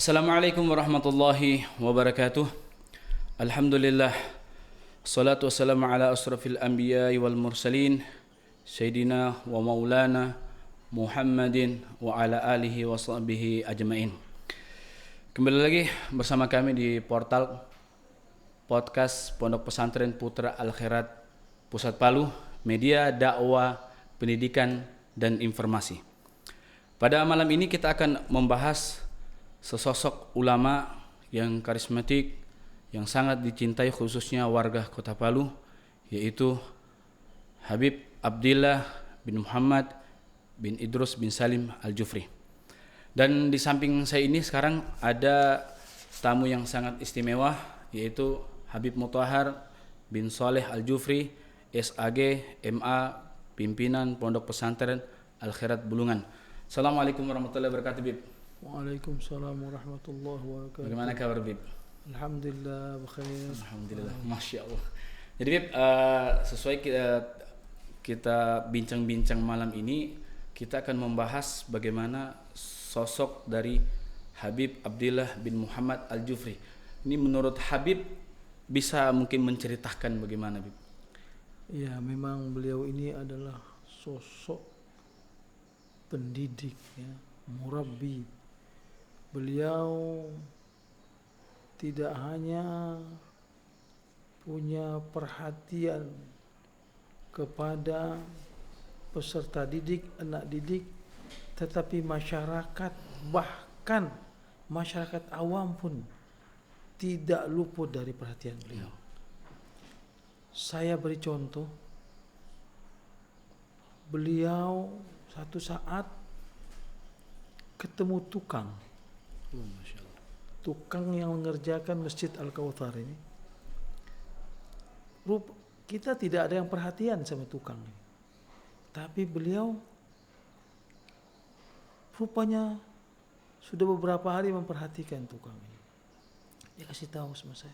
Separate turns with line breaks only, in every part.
Assalamualaikum warahmatullahi wabarakatuh. Alhamdulillah. Salatu wassalamu ala asrafil anbiya'i wal mursalin Sayyidina wa maulana Muhammadin wa ala alihi wa sahbihi ajma'in. Kembali lagi bersama kami di portal podcast Pondok Pesantren Putra Al Khairat Pusat Palu, media dakwah, pendidikan dan informasi. Pada malam ini kita akan membahas sesosok ulama yang karismatik, yang sangat dicintai khususnya warga Kota Palu, yaitu Habib Abdillah bin Muhammad bin Idrus bin Salim Al-Jufri. Dan di samping saya ini sekarang ada tamu yang sangat istimewa, yaitu Habib Mutahar bin Saleh Al-Jufri, SAG, MA, pimpinan Pondok Pesantren Al Khairat Bulungan. Assalamualaikum warahmatullahi wabarakatuh, Bib.
Waalaikumsalam warahmatullahi wabarakatuh.
Bagaimana kabar, Bib?
Alhamdulillah, bkhair.
Alhamdulillah, Masya Allah. Jadi, Bib, sesuai kita bincang-bincang malam ini, kita akan membahas bagaimana sosok dari Habib Abdillah bin Muhammad Al-Jufri. Ini menurut Habib bisa mungkin menceritakan bagaimana, Bib?
Ya, memang beliau ini adalah sosok pendidik, ya, murabbi. Beliau tidak hanya punya perhatian kepada peserta didik, anak didik, tetapi masyarakat, bahkan masyarakat awam pun tidak luput dari perhatian beliau. Saya beri contoh, beliau satu saat ketemu tukang,
Masya Allah.
tukang yang mengerjakan Masjid Al-Kautsar ini. Kita tidak ada yang perhatian sama tukang ini, tapi beliau rupanya sudah beberapa hari memperhatikan tukang ini. Dia kasih tahu sama saya,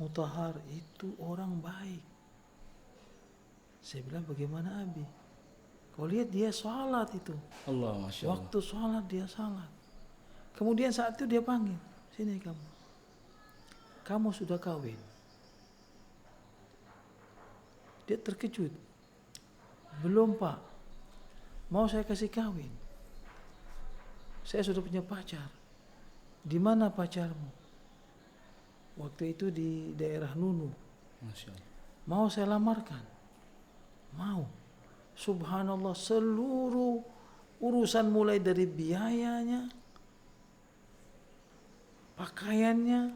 Mutahar itu orang baik. Saya bilang, bagaimana Abi? Kau lihat dia sholat itu.
Allah, Masya Allah.
Waktu sholat dia sholat. Kemudian saat itu dia panggil, sini kamu. Kamu sudah kawin. Dia terkejut. Belum, Pak. Mau saya kasih kawin. Saya sudah punya pacar. Di mana pacarmu? Waktu itu di daerah Nunu.
Masya Allah.
Mau saya lamarkan? Mau. Subhanallah, seluruh urusan mulai dari biayanya, pakaiannya,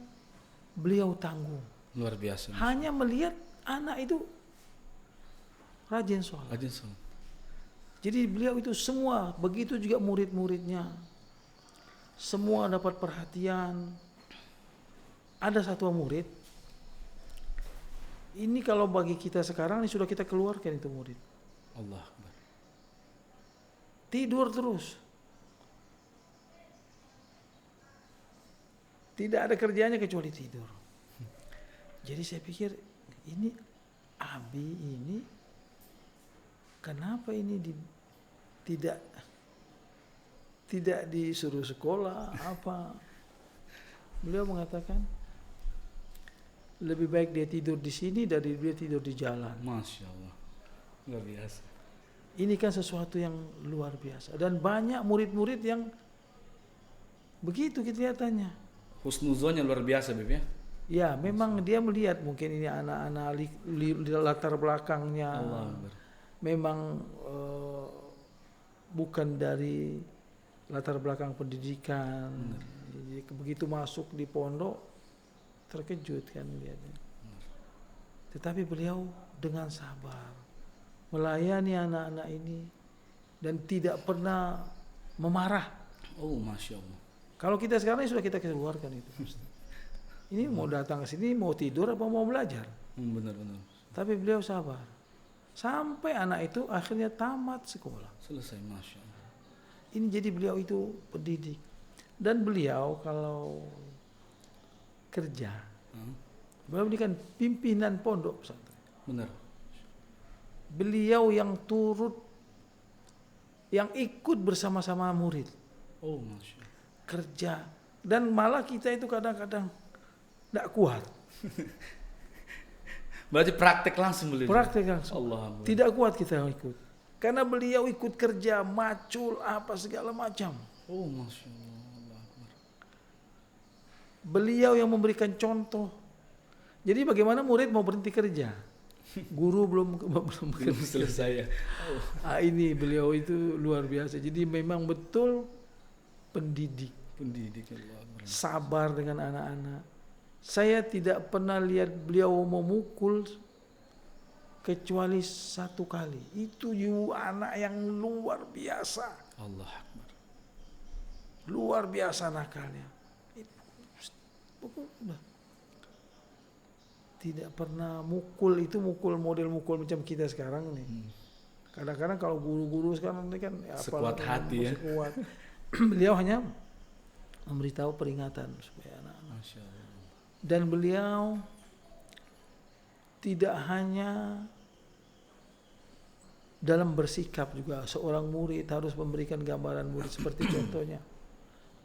beliau tanggung.
Luar biasa.
Hanya melihat anak itu rajin sholat.
Rajin sholat.
Jadi beliau itu semua, begitu juga murid-muridnya, semua dapat perhatian. Ada satu murid, ini kalau bagi kita sekarang ini sudah kita keluarkan itu murid.
Allah Akbar.
Tidur terus. Tidak ada kerjanya kecuali tidur. Jadi saya pikir, ini Abi ini kenapa ini tidak disuruh sekolah apa? Beliau mengatakan lebih baik dia tidur di sini dari dia tidur di jalan.
Masya Allah. Luar biasa.
Ini kan sesuatu yang luar biasa. Dan banyak murid-murid yang begitu kelihatannya.
Husnuzonnya luar biasa, Bib, ya?
Ya, memang dia melihat mungkin ini anak-anak latar belakangnya.
Allah Akbar.
Memang bukan dari latar belakang pendidikan. Jadi begitu masuk di pondok terkejut kan lihatnya. Tetapi beliau dengan sabar melayani anak-anak ini dan tidak pernah memarah.
Oh, Masya Allah.
Kalau kita sekarang sudah kita keluarkan itu. Ini mau datang ke sini mau tidur apa mau belajar.
Benar-benar.
Tapi beliau sabar. Sampai anak itu akhirnya tamat sekolah.
Selesai, Masya Allah.
Ini jadi beliau itu pendidik. Dan beliau kalau kerja, beliau ini kan pimpinan pondok pesantren.
Benar.
Beliau yang turut, yang ikut bersama-sama murid.
Oh, Masya Allah.
Kerja Dan malah kita itu kadang-kadang tidak kuat.
Berarti praktek langsung beliau.
Praktek langsung.
Allah.
Tidak kuat kita ikut. Karena beliau ikut kerja, macul, apa segala macam.
Oh, Masya Allah.
Beliau yang memberikan contoh. Jadi bagaimana murid mau berhenti kerja? Guru belum
selesai ya.
Ini beliau itu luar biasa. Jadi memang betul pendidik.
Allah.
Sabar dengan anak-anak. Saya tidak pernah lihat beliau memukul kecuali satu kali. Itu anak yang luar biasa.
Allah Akbar.
Luar biasa nakalnya. Tidak pernah mukul, itu model mukul macam kita sekarang nih. Kadang-kadang kalau guru-guru sekarang ini kan
sekuat hati ya.
Sekuat. Beliau hanya memberitahu peringatan supaya anak-anak.
Masya Allah.
Dan beliau tidak hanya dalam bersikap juga, seorang murid harus memberikan gambaran murid seperti contohnya.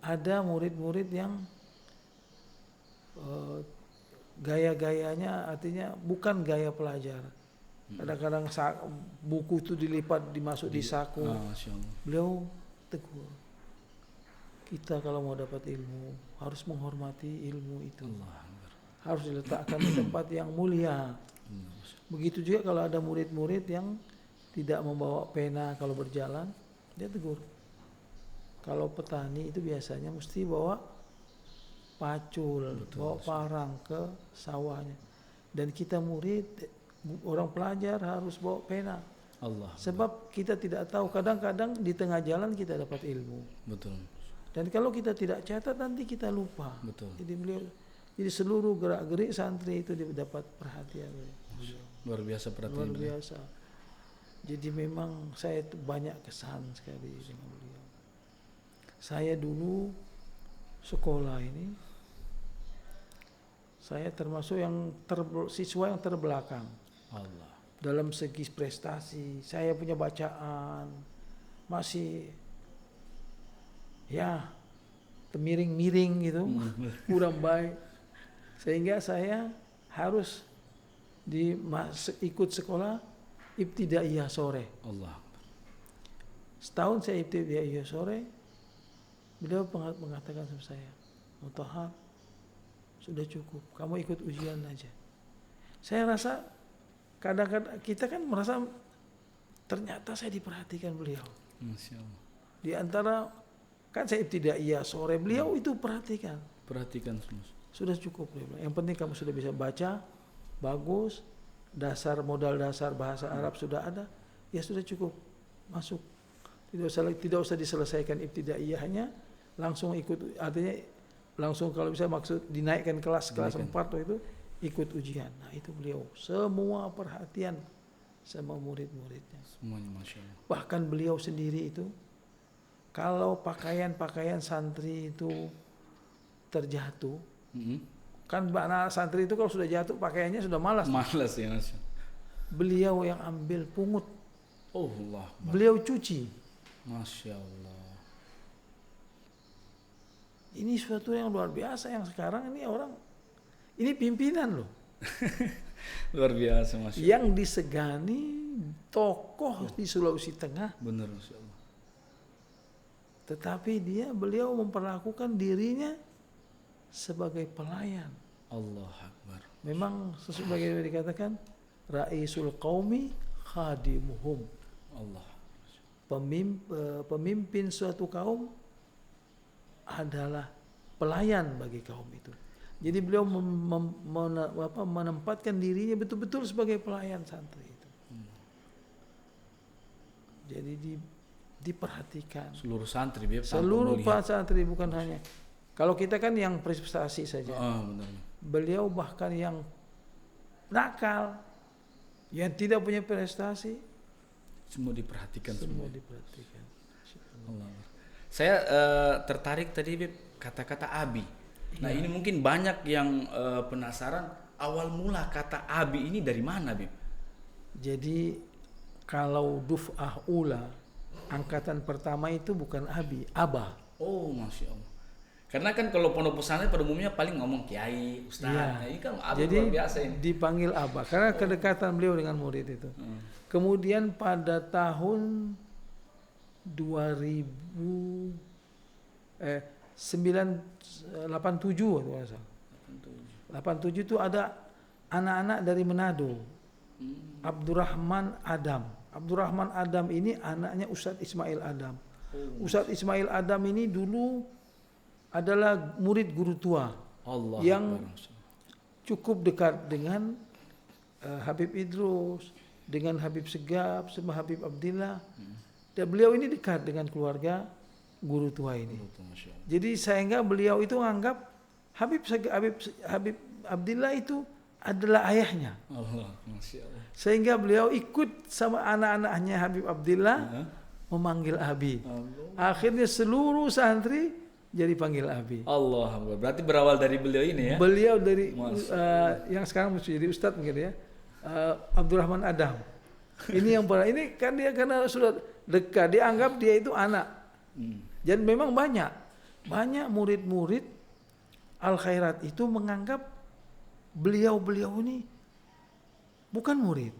Ada murid-murid yang gaya-gayanya artinya bukan gaya pelajar. Kadang-kadang buku itu dilipat dimasuk di saku. Beliau tegur. Kita kalau mau dapat ilmu harus menghormati ilmu itu. Harus diletakkan di tempat yang mulia. Begitu juga kalau ada murid-murid yang tidak membawa pena kalau berjalan, dia tegur. Kalau petani itu biasanya mesti bawa pacul, bawa parang ke sawahnya. Dan kita murid, orang pelajar harus bawa pena. Sebab kita tidak tahu, kadang-kadang di tengah jalan kita dapat ilmu.
Betul.
Dan kalau kita tidak catat nanti kita lupa.
Betul.
Jadi seluruh gerak-gerik santri itu dapat perhatian.
Luar biasa perhatian.
Luar biasa. Jadi memang saya banyak kesan sekali dengan beliau. Saya dulu sekolah ini, saya termasuk siswa yang terbelakang.
Allah.
Dalam segi prestasi, saya punya bacaan masih ya miring-miring gitu, kurang baik. Sehingga saya harus ikut sekolah ibtidaiyah sore.
Allah.
Setahun saya ibtidaiyah sore, beliau mengatakan sama saya, Mutahar, sudah cukup, kamu ikut ujian aja. Saya rasa kadang-kadang kita kan merasa ternyata saya diperhatikan beliau.
Masya Allah.
Di antara kan saya ibtidaiyah sore, beliau itu perhatikan
semua.
Sudah cukup, yang penting kamu sudah bisa baca bagus, modal dasar bahasa Arab sudah ada, ya sudah cukup, masuk. Tidak usah diselesaikan ibtidaiyahnya, langsung ikut, artinya langsung kalau bisa maksud dinaikkan kelas 4 itu ikut ujian. Nah itu beliau semua perhatian sama murid-muridnya.
Semuanya Masya Allah.
Bahkan beliau sendiri itu kalau pakaian santri itu terjatuh, kan anak santri itu kalau sudah jatuh pakaiannya sudah malas.
Malas ya Masya Allah.
Beliau yang ambil pungut.
Oh Allah.
Beliau cuci.
Masya Allah.
Ini suatu yang luar biasa yang sekarang ini orang, ini pimpinan loh.
Luar biasa Masya Allah.
Yang disegani tokoh di Sulawesi Tengah.
Benar Masya Allah.
Tetapi beliau memperlakukan dirinya sebagai pelayan.
Allah Akbar.
Memang sebagai dikatakan Raisul Qaumi Khadimuhum.
Allah.
Pemimpin suatu kaum adalah pelayan bagi kaum itu. Jadi beliau menempatkan dirinya betul-betul sebagai pelayan santri itu. Jadi diperhatikan
Seluruh santri,
seluruh santri, bukan hanya kalau kita kan yang prestasi saja.
Benar.
Beliau bahkan yang nakal, yang tidak punya prestasi,
semua diperhatikan. Allah. Saya tertarik tadi Bib, kata-kata abi. Nah ini mungkin banyak yang penasaran awal mula kata abi ini dari mana Bib?
Jadi kalau duf'ah ula angkatan pertama itu bukan abi, abah.
Oh Masya Allah. Karena kan kalau pondok pesantren pada umumnya paling ngomong kiai, ustaz.
Iya.
Nah, ini kan Abah
Jadi
luar biasa ini.
dipanggil Abah karena kedekatan beliau dengan murid itu. Kemudian pada tahun 987 waktu nggak salah. 87 itu ada anak-anak dari Manado. Abdurrahman Adam. Abdurrahman Adam ini anaknya Ustadz Ismail Adam. Ustadz Ismail Adam ini dulu adalah murid guru tua
Allah
yang
Akbar.
cukup dekat dengan Habib Idrus, dengan Habib Segaf, sama Habib Abdillah. Dan beliau ini dekat dengan keluarga guru tua ini.
Masya Allah.
Jadi sehingga beliau itu menganggap Habib Abdillah itu adalah ayahnya.
Allah, Masya Allah.
Sehingga beliau ikut sama anak-anaknya Habib Abdillah memanggil Abi.
Allah.
Akhirnya seluruh santri jadi panggil Abi.
Allah Akbar. Berarti berawal dari beliau ini ya.
Beliau dari
Masya
yang sekarang mesti jadi ustadz mungkin ya, Abdurrahman Adam. Ini yang ini kan dia karena sudah dekat, dianggap dia itu anak. Dan memang banyak murid-murid Al Khairat itu menganggap beliau ini bukan murid,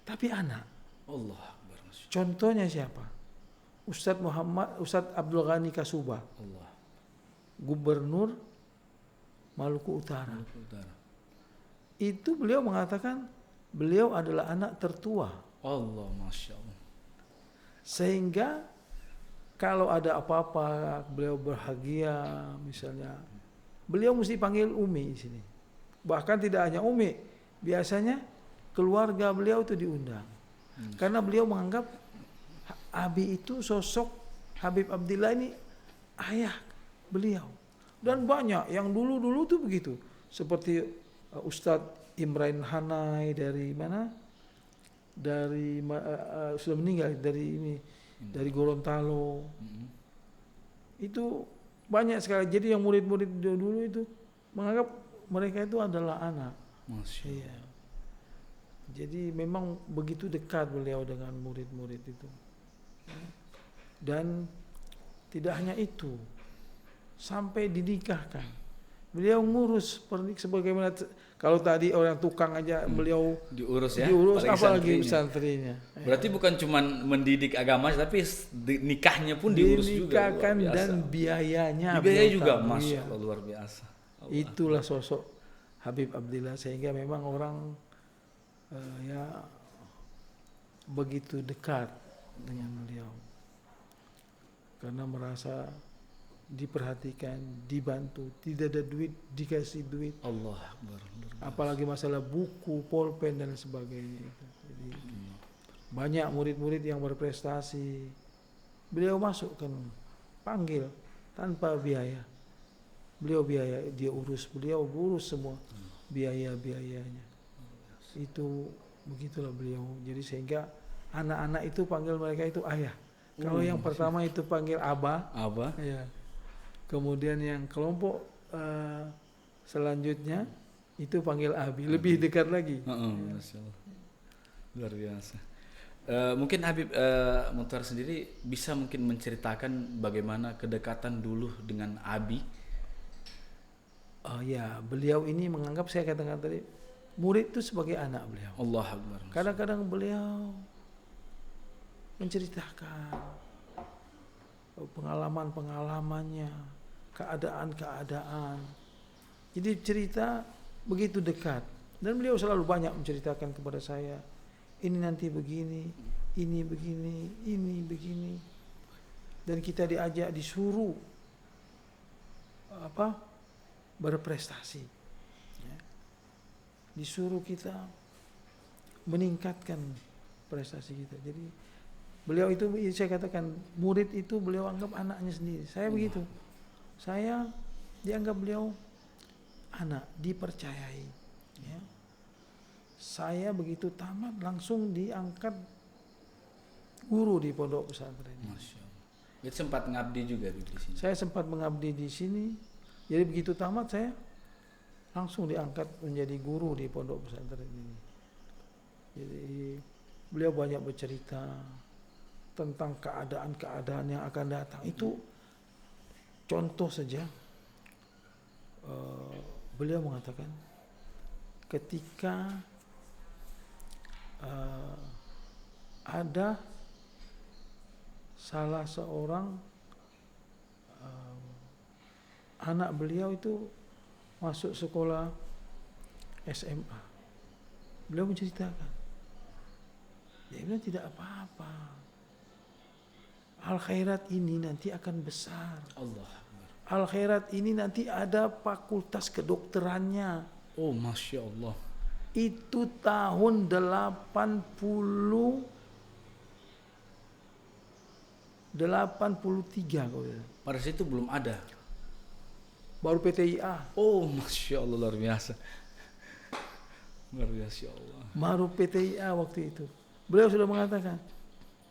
tapi anak.
Allah Akbar. Masya
Contohnya siapa? Ustadz Abdul Ghani Kasubah,
Allah.
Gubernur Maluku Utara.
Utara.
Itu beliau mengatakan beliau adalah anak tertua.
Allah, Masya Allah.
Sehingga kalau ada apa-apa beliau bahagia misalnya, beliau mesti panggil Umi di sini. Bahkan tidak hanya Umi, biasanya keluarga beliau itu diundang. Karena beliau menganggap Abi itu sosok Habib Abdillah ini ayah beliau. Dan banyak yang dulu-dulu tuh begitu. Seperti Ustadz Imran Hanai dari mana? Dari sudah meninggal dari Gorontalo. Itu banyak sekali. Jadi yang murid-murid dulu itu menganggap mereka itu adalah anak.
Masya Allah.
Iya. Jadi memang begitu dekat beliau dengan murid-murid itu. Dan tidak hanya itu, sampai dinikahkan. Beliau ngurus sebagaimana kalau tadi orang tukang aja beliau
Diurus ya.
diurus, apalagi
santrinya.
santrinya.
Berarti bukan cuma mendidik agama, tapi nikahnya pun diurus juga.
Dinikahkan
Luar biasa.
dan biayanya.
Biaya
beliau
juga,
tanggung.
Masya
Iya.
Allah, luar biasa. Allah.
Itulah sosok Habib Abdillah, sehingga memang orang ya begitu dekat dengan beliau karena merasa diperhatikan, dibantu, tidak ada duit dikasih duit,
Allah Akbar. Luar biasa.
apalagi masalah buku, pulpen dan sebagainya itu. Jadi banyak murid-murid yang berprestasi, beliau masukkan, panggil tanpa biaya. Beliau dia urus semua biaya-biayanya. Itu begitulah beliau. Jadi sehingga anak-anak itu panggil mereka itu ayah. Kalau yang pertama itu panggil abah.
Abah.
Ya. Kemudian yang kelompok selanjutnya itu panggil abi. Lebih dekat lagi.
Masya Allah. Luar biasa. Mungkin Habib Muhtar sendiri bisa mungkin menceritakan bagaimana kedekatan dulu dengan Abi.
Oh ya, beliau ini menganggap, saya katakan tadi, murid itu sebagai anak beliau.
Allah Akbar.
Kadang-kadang beliau menceritakan pengalaman-pengalamannya, keadaan-keadaan. Jadi cerita begitu dekat. Dan beliau selalu banyak menceritakan kepada saya, ini nanti begini, ini begini, ini begini. Dan kita disuruh berprestasi. Ya. Disuruh kita meningkatkan prestasi kita. Jadi beliau itu, saya katakan, murid itu beliau anggap anaknya sendiri. Saya begitu. Saya dianggap beliau anak, dipercayai. Ya. Saya begitu tamat langsung diangkat guru di pondok pesantren.
Masya Allah. Itu sempat ngabdi juga di sini.
Saya sempat mengabdi di sini. Jadi begitu tamat saya langsung diangkat menjadi guru di pondok pesantren ini. Jadi beliau banyak bercerita tentang keadaan-keadaan yang akan datang. Itu contoh saja beliau mengatakan ketika ada salah seorang anak beliau itu masuk sekolah SMA, beliau menceritakan, dia bilang tidak apa-apa, al khairat ini nanti akan besar.
Allah.
Al khairat ini nanti ada fakultas kedokterannya.
Oh, Masya Allah.
Itu tahun 83 kalau ya.
Pada situ belum ada.
Baru PTIA.
Oh, Masya Allah, luar biasa. Luar biasa, ya Allah.
Baru PTIA waktu itu. Beliau sudah mengatakan,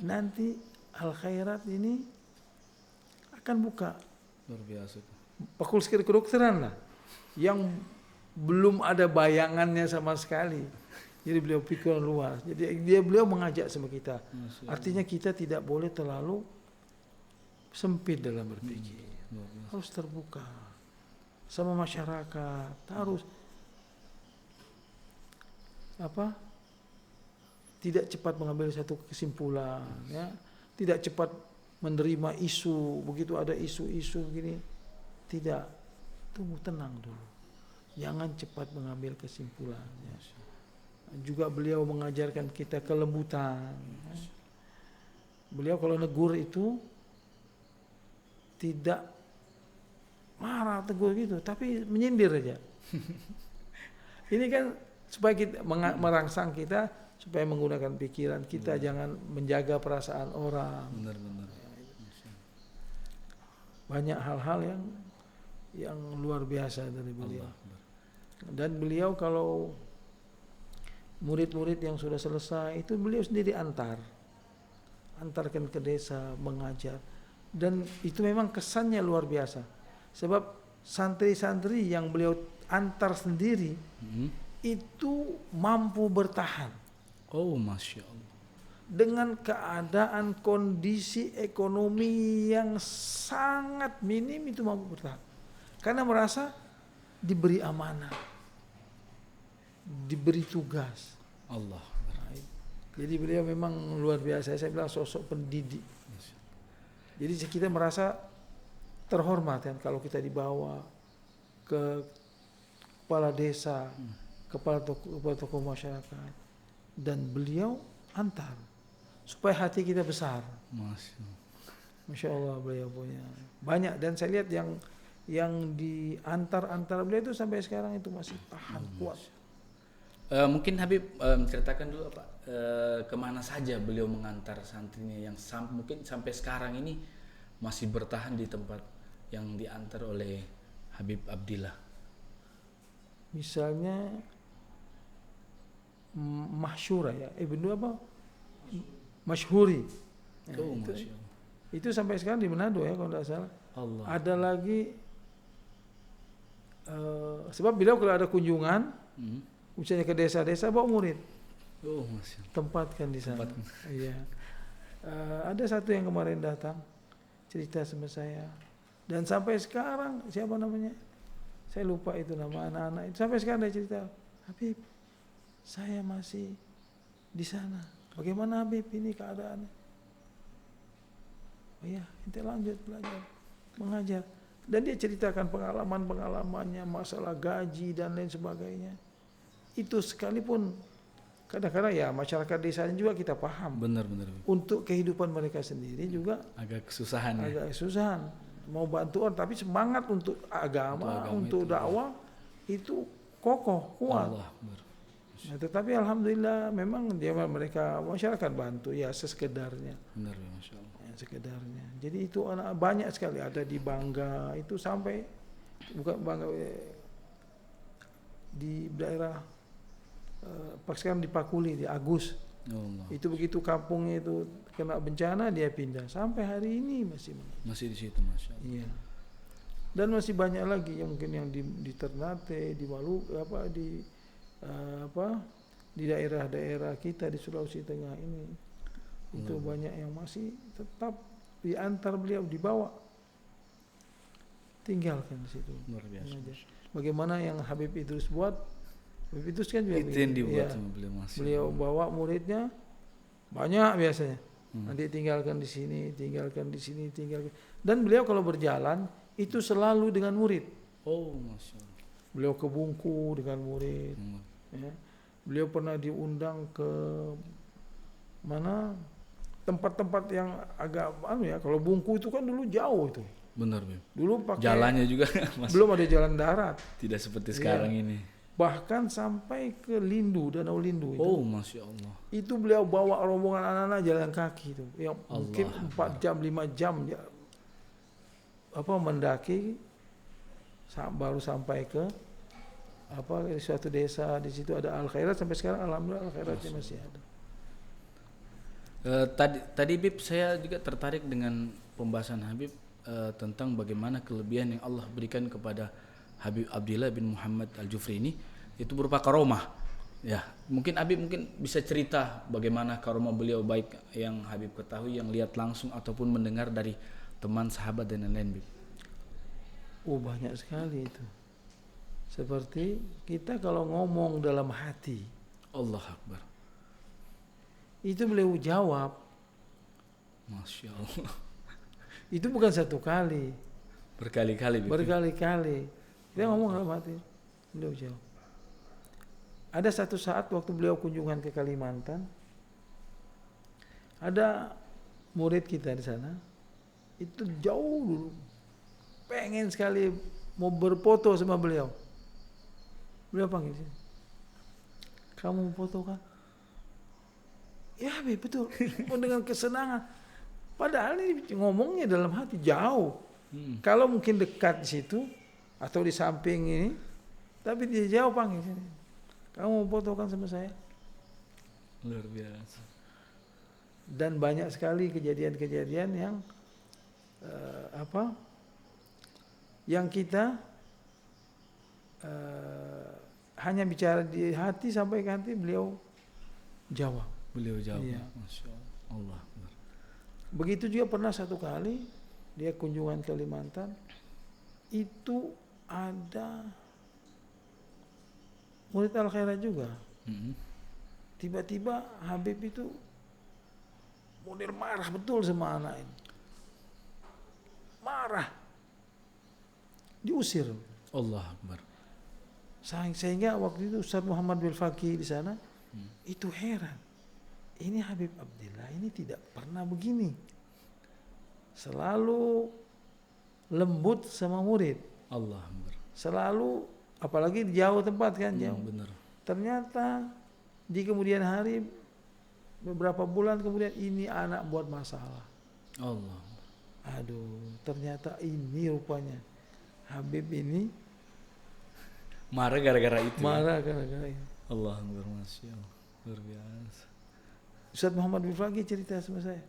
nanti al khairat ini akan buka
Luar biasa.
fakultas kedokteran lah, yang belum ada bayangannya sama sekali. Jadi beliau pikir luas. Jadi beliau mengajak sama kita. Artinya kita tidak boleh terlalu sempit dalam berpikir. Harus terbuka sama masyarakat. Harus tidak cepat mengambil satu kesimpulan, ya. Tidak cepat menerima isu, begitu ada isu-isu begini. Tidak, tunggu, tenang dulu. Jangan cepat mengambil kesimpulan. Ya. Juga beliau mengajarkan kita kelembutan. Ya. Beliau kalau negur itu tidak marah tegur gitu, tapi menyindir aja. Ini kan supaya kita merangsang kita supaya menggunakan pikiran kita, jangan menjaga perasaan orang.
Benar-benar.
Banyak hal-hal yang luar biasa dari beliau. Dan beliau kalau murid-murid yang sudah selesai itu beliau sendiri antarkan ke desa mengajar, dan itu memang kesannya luar biasa. Sebab santri-santri yang beliau antar sendiri itu mampu bertahan.
Oh, Masya Allah.
Dengan keadaan kondisi ekonomi yang sangat minim itu mampu bertahan. Karena merasa diberi amanah, diberi tugas.
Allah.
Jadi beliau memang luar biasa. Saya bilang sosok pendidik. Jadi kita merasa terhormat kan kalau kita dibawa ke kepala desa, kepala tokoh masyarakat, dan beliau antar supaya hati kita besar. Masya Allah, beliau punya banyak, dan saya lihat yang diantar beliau itu sampai sekarang itu masih tahan kuat.
Mungkin Habib ceritakan dulu Pak, kemana saja beliau mengantar santrinya yang mungkin sampai sekarang ini masih bertahan di tempat yang diantar oleh Habib Abdillah.
Misalnya Mahsyura ya, Ibnu apa? Masyhuri. Ya,
Oh,
itu sampai sekarang di Manado ya kalau tidak salah.
Allah.
Ada lagi sebab beliau kalau ada kunjungan, misalnya ke desa-desa bawa murid.
Oh, Masya Allah.
Tempatkan di sana. Iya. Ada satu yang kemarin datang cerita sama saya, dan sampai sekarang siapa namanya? Saya lupa itu nama anak-anak itu. Sampai sekarang dia cerita, Habib, saya masih di sana. Bagaimana Habib ini keadaannya? Oh iya, ente lanjut belajar, mengajar. Dan dia ceritakan pengalaman-pengalamannya, masalah gaji dan lain sebagainya. Itu sekalipun kadang-kadang ya masyarakat desanya juga kita paham.
Benar.
Untuk kehidupan mereka sendiri juga
Agak kesusahan ya.
agak kesusahan. Mau bantu orang, tapi semangat untuk agama untuk dakwah itu kokoh, kuat.
Allah.
Nah, tetapi alhamdulillah memang mereka masyarakat bantu ya sekedarnya.
Benar ya, Masya Allah.
Ya, sekedarnya. Jadi itu anak banyak sekali, ada di Bangga itu sampai bukan Bangga di daerah sekarang di Pakuli, di Agus.
Allah.
Itu begitu kampungnya itu kena bencana dia pindah, sampai hari ini
Masih di situ, Masya Allah.
iya. Dan masih banyak lagi yang mungkin yang di Ternate, di Maluku, di daerah-daerah kita di Sulawesi Tengah ini. Itu banyak yang masih tetap diantar beliau, dibawa. tinggalkan di situ.
Luar biasa.
Mengajar. Bagaimana yang Habib Idrus buat? Habib Idrus kan juga
Itu yang
begitu.
dibuat
Iya.
sama beliau, Mas.
Beliau bawa muridnya banyak biasanya. Nanti tinggalkan di sini, tinggalkan di sini, tinggalkan. Dan beliau kalau berjalan itu selalu dengan murid.
Oh, Masya Allah.
Beliau ke Bungku dengan murid. Ya. Beliau pernah diundang ke mana tempat-tempat yang agak kalau Bungku itu kan dulu jauh itu.
Benar, Bib.
Dulu pakai
Jalannya juga Mas.
belum ada jalan darat.
Tidak seperti
Iya.
sekarang ini.
Bahkan sampai ke Lindu, Danau Lindu itu.
Oh, Masya Allah.
Itu beliau bawa rombongan anak-anak jalan kaki itu. Yang mungkin
Allah
4 jam, 5 jam ya, mendaki baru sampai ke suatu desa. Di situ ada Al Khairat, sampai sekarang alhamdulillah Al Khairatnya masih ada.
Tadi Bib, saya juga tertarik dengan pembahasan Habib tentang bagaimana kelebihan yang Allah berikan kepada Habib Abdillah bin Muhammad Al-Jufri ini, itu berupa karomah. Ya, mungkin Habib bisa cerita bagaimana karomah beliau, baik yang Habib ketahui, yang lihat langsung ataupun mendengar dari teman, sahabat dan lain-lain, Bib.
Oh, banyak sekali itu. Seperti kita kalau ngomong dalam hati,
Allah Akbar.
itu beliau jawab.
Masya Allah.
Itu bukan satu kali,
Berkali-kali, Bib.
berkali-kali. Dia ngomong dalam hati, beliau jawab. Ada satu saat waktu beliau kunjungan ke Kalimantan, ada murid kita di sana, itu jauh dulu, pengen sekali mau berfoto sama beliau. Beliau panggil sini, kamu mau foto kan? Ya Habib, betul. Oh, dengan kesenangan. Padahal ini ngomongnya dalam hati jauh. Kalau mungkin dekat di situ atau di samping ini, tapi dia jauh panggil sini. Kamu mau foto kan sama saya?
Luar biasa.
Dan banyak sekali kejadian-kejadian yang yang kita hanya bicara di hati, sampai ke hati beliau jawab.
Beliau jawab.
Iya.
Masya Allah.
Begitu juga pernah satu kali dia kunjungan ke Kalimantan, itu ada murid Al Khairat juga. Tiba-tiba Habib itu model marah betul sama anak ini. Marah. Diusir.
Allah Akbar.
Sehingga waktu itu Ustaz Muhammad bin Faqih di sana itu heran. Ini Habib Abdillah ini tidak pernah begini. Selalu lembut sama murid.
Allah Akbar.
Selalu, apalagi di jauh tempat kan, jauh.
Benar.
Ternyata di kemudian hari, beberapa bulan kemudian, ini anak buat masalah.
Allah.
Aduh, ternyata ini rupanya Habib ini
Marah gara-gara itu.
marah gara-gara ini.
Allah Akbar, Masya Allah. Luar biasa.
Ustaz Muhammad bin Faqih cerita sama saya,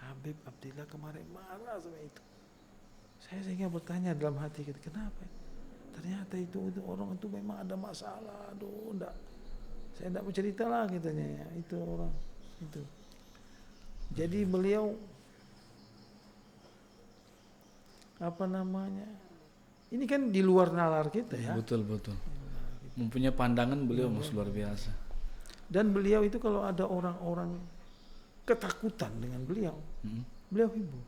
Habib Abdillah kemarin marah sama itu. Saya sehingga bertanya dalam hati, kenapa? Ternyata itu orang itu memang ada masalah. Aduh, enggak. Saya enggak mau cerita lah katanya ya. Itu orang itu. Jadi beliau ini kan di luar nalar kita ya.
Betul. Mempunyai pandangan beliau luar biasa.
Dan beliau itu kalau ada orang-orang ketakutan dengan beliau, beliau hibur.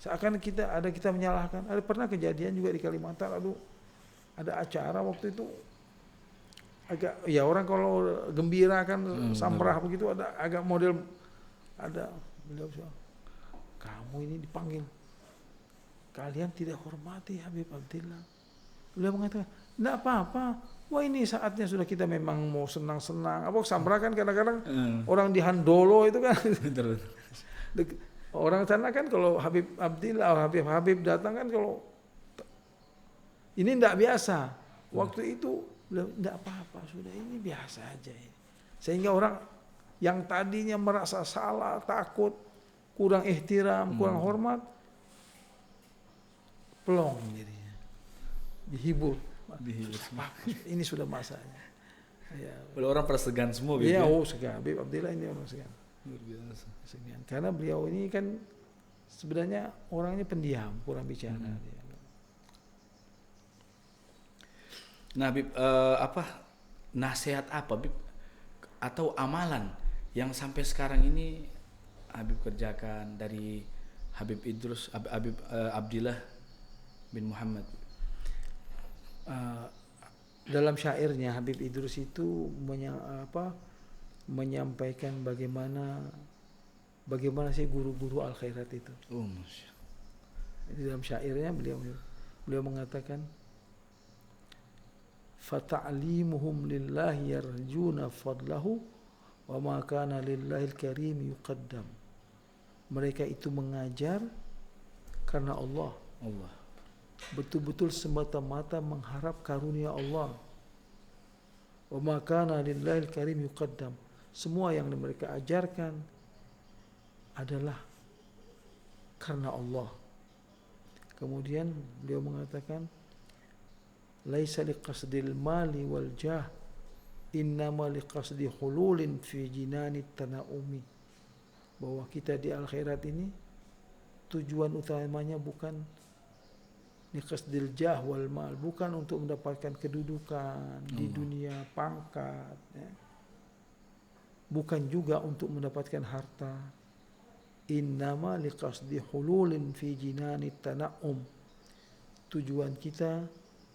Seakan kita menyalahkan. Ada pernah kejadian juga di Kalimantan, ada acara waktu itu agak, ya orang kalau gembira kan samrah begitu, ada agak model, ada beliau bilang, kamu ini dipanggil, kalian tidak hormati Habib Abdillah. Beliau mengatakan, enggak apa-apa. Wah, ini saatnya sudah, kita memang mau senang-senang. Samrah kan kadang-kadang orang di Handolo itu kan.
Betul.
Orang sana kan kalau Habib Abdillah, Habib datang kan, kalau ini enggak biasa. Waktu itu enggak apa-apa, sudah ini biasa aja ini. Sehingga orang yang tadinya merasa salah, takut, kurang ihtiram, kurang hormat, plong jadinya. Dihibur. Ini sudah masanya. Ya.
Orang pada segan semua.
Iya, segan. Habib Abdillah ini orang segan.
Luar biasa.
Segan. Karena beliau ini kan sebenarnya orangnya pendiam, kurang bicara. Dia.
Nah, Bib, nasihat apa, Bib, atau amalan yang sampai sekarang ini Habib kerjakan dari Habib Idrus, Abdillah bin Muhammad?
Dalam syairnya Habib Idrus itu menyampaikan bagaimana sih guru-guru al khairat itu. Di dalam syairnya beliau mengatakan, fata'limuhum lillahi yarjuna fadlahu wa ma kana lillahil karim yuqaddam. Mereka itu mengajar karena Allah. Betul-betul semata-mata mengharap karunia Allah. Wa ma kana lillahil karim yuqaddam. Semua yang mereka ajarkan adalah karena Allah. Kemudian beliau mengatakan, laisa liqasdil mali wal jah, innama liqasdi hululin fi jinanit tanaumi. Bahwa kita di akhirat ini tujuan utamanya bukan liqasdil jah wal mal, bukan untuk mendapatkan kedudukan di dunia, pangkat, ya. Bukan juga untuk mendapatkan harta. Innama liqasdi hululin fi jinanit tanaum. Tujuan kita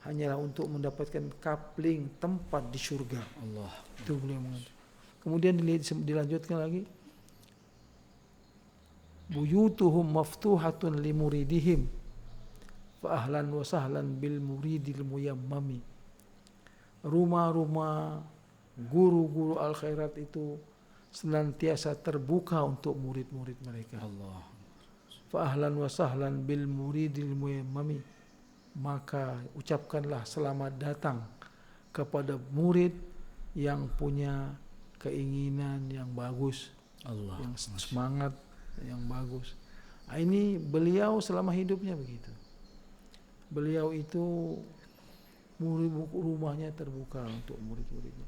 hanyalah untuk mendapatkan kapling tempat di surga.
Allah.
Itu beliau mengatakan. Kemudian dilanjutkan lagi. Buyutuhum maftuhatun limuridihim fa ahlan wa sahlan bil muridil muyammami. Rumah-rumah guru-guru al khairat itu senantiasa terbuka untuk murid-murid mereka.
Allah.
Fa ahlan wa sahlan bil muridil muyammami. Maka ucapkanlah selamat datang kepada murid yang punya keinginan yang bagus, yang semangat yang bagus. Nah, ini beliau selama hidupnya begitu. Beliau itu rumahnya terbuka untuk murid-muridnya.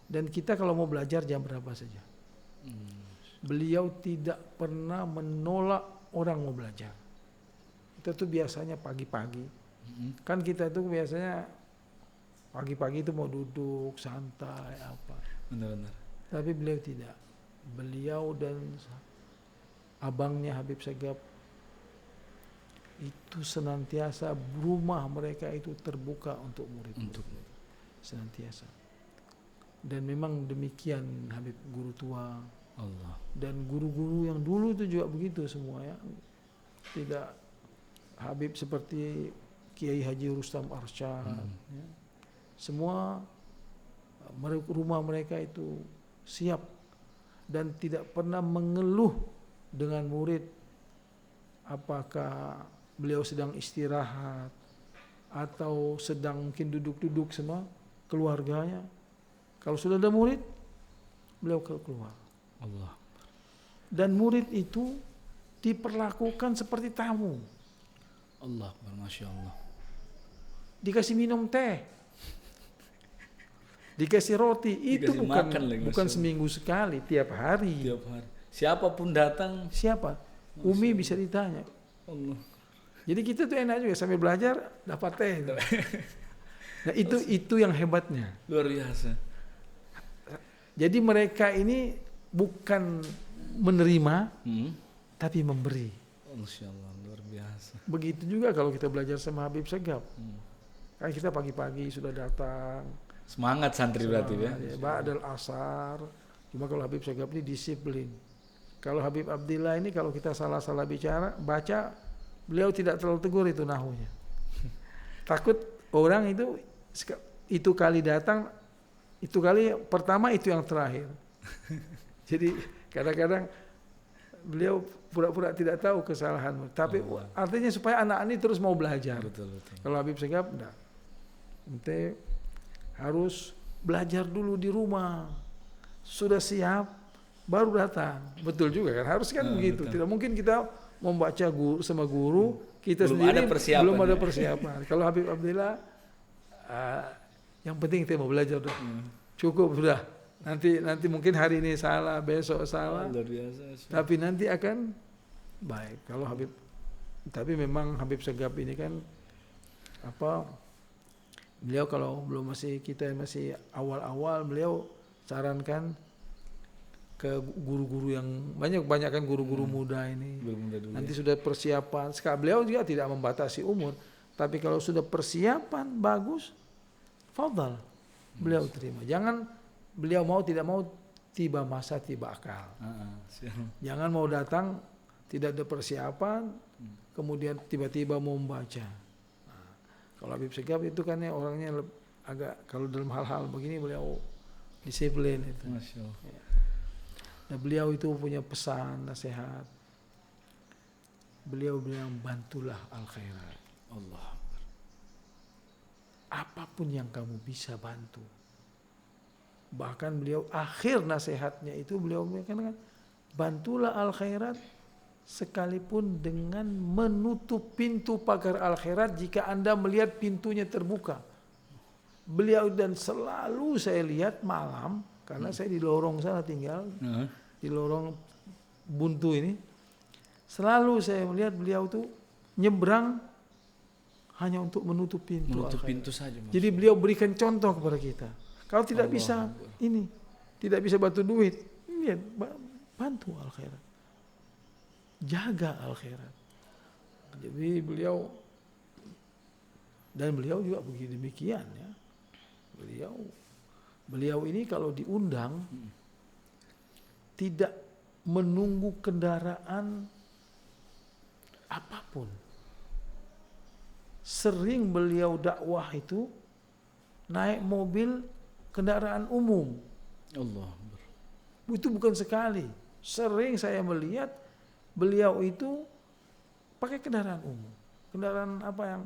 Dan kita kalau mau belajar jam berapa saja. Beliau tidak pernah menolak orang mau belajar. Kita tuh biasanya pagi-pagi. Kan kita tuh biasanya pagi-pagi itu mau duduk santai apa.
Benar-benar.
Tapi beliau tidak. Beliau dan abangnya Habib Segaf itu senantiasa rumah mereka itu terbuka untuk murid. Senantiasa. Dan memang demikian Habib guru tua.
Allah.
Dan guru-guru yang dulu itu juga begitu semua ya. Tidak Habib seperti Kiai Haji Rustam Arsyad. Ya. Semua rumah mereka itu siap dan tidak pernah mengeluh dengan murid apakah beliau sedang istirahat atau sedang mungkin duduk-duduk sama keluarganya. Kalau sudah ada murid, beliau keluar.
Allah.
Dan murid itu diperlakukan seperti tamu.
Allah, Masya Allah.
Dikasih minum teh, dikasih roti, itu bukan seminggu sekali, tiap hari.
Tiap hari. Siapapun datang.
Siapa? Umi bisa ditanya.
Allah.
Jadi kita tuh enak juga sambil belajar dapat teh. Nah itu yang hebatnya.
Luar biasa.
Jadi mereka ini bukan menerima, tapi memberi.
Masya Allah, luar biasa.
Begitu juga kalau kita belajar sama Habib Segaf. Kan kita pagi-pagi sudah datang.
Semangat santri berarti ya.
Ba'dal asar. Cuma kalau Habib Segaf ini disiplin. Kalau Habib Abdillah ini kalau kita salah-salah baca, beliau tidak terlalu tegur itu nahunya. Takut orang itu kali datang, itu kali pertama itu yang terakhir. Jadi kadang-kadang beliau pura-pura tidak tahu kesalahan, tapi artinya supaya anak ini terus mau belajar.
Betul.
Kalau Habib Segaf, enggak. Ente harus belajar dulu di rumah. Sudah siap, baru datang. Betul juga kan? Harus kan begitu. Betul. Tidak mungkin kita membaca sama guru, kita sendiri belum ada persiapan. Kalau Habib Abdillah, yang penting kita mau belajar dulu. Cukup sudah. Nanti mungkin hari ini salah, besok salah.
Luar biasa.
Tapi nanti akan baik. Kalau Habib, tapi memang Habib Segaf ini kan Beliau kalau belum kita masih awal-awal, beliau sarankan ke guru-guru yang banyak kan guru-guru muda ini.
Guru muda dulu.
Nanti sudah persiapan. Sekarang beliau juga tidak membatasi umur, tapi kalau sudah persiapan bagus, fadhal. Beliau terima. Jangan beliau mau tidak mau tiba masa tiba akal. Jangan mau datang tidak ada persiapan, kemudian tiba-tiba mau membaca. Nah, kalau Habib Segaf itu kan ya orangnya agak, kalau dalam hal-hal begini beliau disiplin itu.
Masya Allah.
Ya. Nah, beliau itu punya pesan nasihat. Beliau bilang bantulah al khairat.
Allah.
Apapun yang kamu bisa bantu. Bahkan beliau akhir nasihatnya itu beliau mengatakan bantulah al khairat sekalipun dengan menutup pintu pagar al khairat jika Anda melihat pintunya terbuka. Beliau dan selalu saya lihat malam karena saya di lorong sana tinggal di lorong buntu ini, selalu saya melihat beliau tuh nyebrang hanya untuk menutup pintu.
Menutup pintu saja.
Jadi beliau berikan contoh kepada kita. Kalau tidak bisa ini, tidak bisa bantu duit, lihat bantu al khairat, jaga al khairat. Jadi beliau juga begini demikian ya. Beliau ini kalau diundang tidak menunggu kendaraan apapun. Sering beliau dakwah itu naik mobil kendaraan umum.
Allah.
Itu bukan sekali. Sering saya melihat beliau itu pakai kendaraan umum. Kendaraan apa yang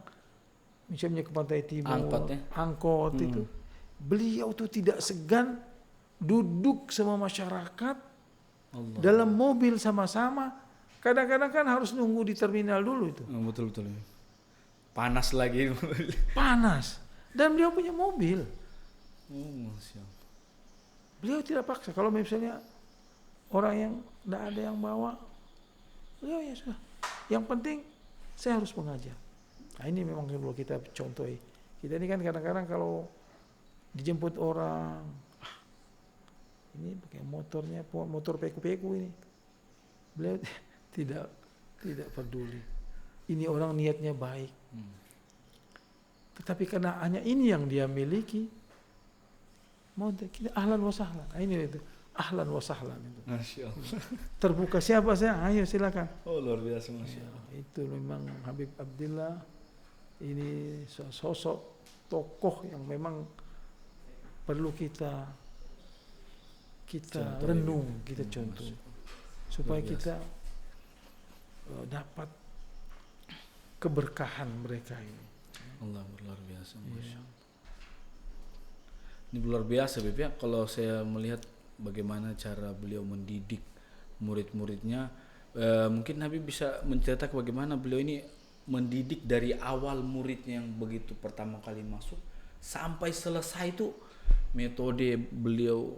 misalnya ke Pantai Timur, angkot itu. Beliau tuh tidak segan duduk sama masyarakat Allah. Dalam mobil sama-sama. Kadang-kadang kan harus nunggu di terminal dulu itu.
Betul. Panas lagi.
Panas. Dan beliau punya mobil.
Masya Allah.
Beliau tidak paksa. Kalau misalnya orang yang tidak ada yang bawa, beliau ya sudah. Yang penting saya harus mengajar. Nah, ini memang perlu kita contohi. Kita ini kan kadang-kadang kalau dijemput orang, ini pakai motornya, motor peku-peku ini. Beliau tidak peduli. Ini orang niatnya baik. Tetapi karena hanya ini yang dia miliki, mau kita ahlan wa sahlan. Ini itu ahlan wa sahlan itu.
Masya Allah.
Terbuka siapa saya? Ayo silakan.
Oh luar biasa Masya Allah.
Itu memang Habib Abdillah ini sosok tokoh yang memang perlu kita renung, kita contoh supaya kita dapat keberkahan mereka ini.
Allah luar biasa. Masya Allah. Ini luar biasa Beb ya, kalau saya melihat bagaimana cara beliau mendidik murid-muridnya, mungkin Habib bisa menceritakan bagaimana beliau ini mendidik dari awal muridnya yang begitu pertama kali masuk sampai selesai itu metode beliau,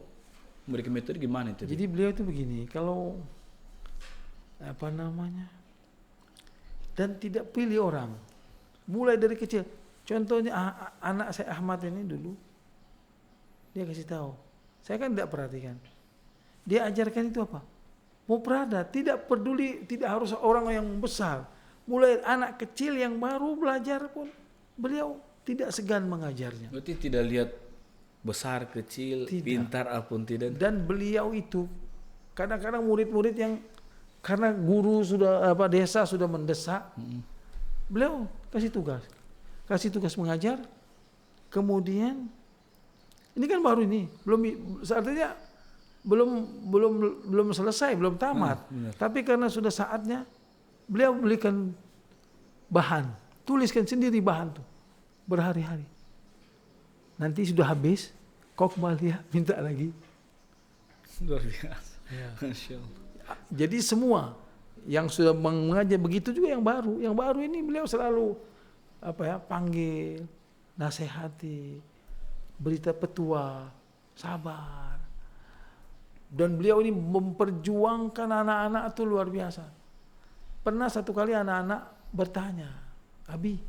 memberikan metode gimana itu?
Jadi beliau itu begini, kalau dan tidak pilih orang, mulai dari kecil. Contohnya anak saya Ahmad ini dulu, dia kasih tahu, saya kan tidak perhatikan. Dia ajarkan itu apa? Muprada, tidak peduli, tidak harus orang yang besar. Mulai anak kecil yang baru belajar pun, beliau tidak segan mengajarnya.
Berarti tidak lihat besar, kecil, tidak. Pintar apapun tidak.
Dan beliau itu, kadang-kadang murid-murid yang karena guru sudah desa sudah mendesak, beliau kasih tugas mengajar. Kemudian ini kan baru ini, artinya belum selesai, belum tamat. Tapi karena sudah saatnya, beliau belikan bahan, tuliskan sendiri bahan tuh berhari-hari. Nanti sudah habis, kau kembali ya, minta lagi.
Luar biasa.
Ya.
Masya Allah.
Jadi semua yang sudah mengajar begitu juga yang baru. Yang baru ini beliau selalu panggil, nasihati, berita petua, sabar. Dan beliau ini memperjuangkan anak-anak itu luar biasa. Pernah satu kali anak-anak bertanya, Abi,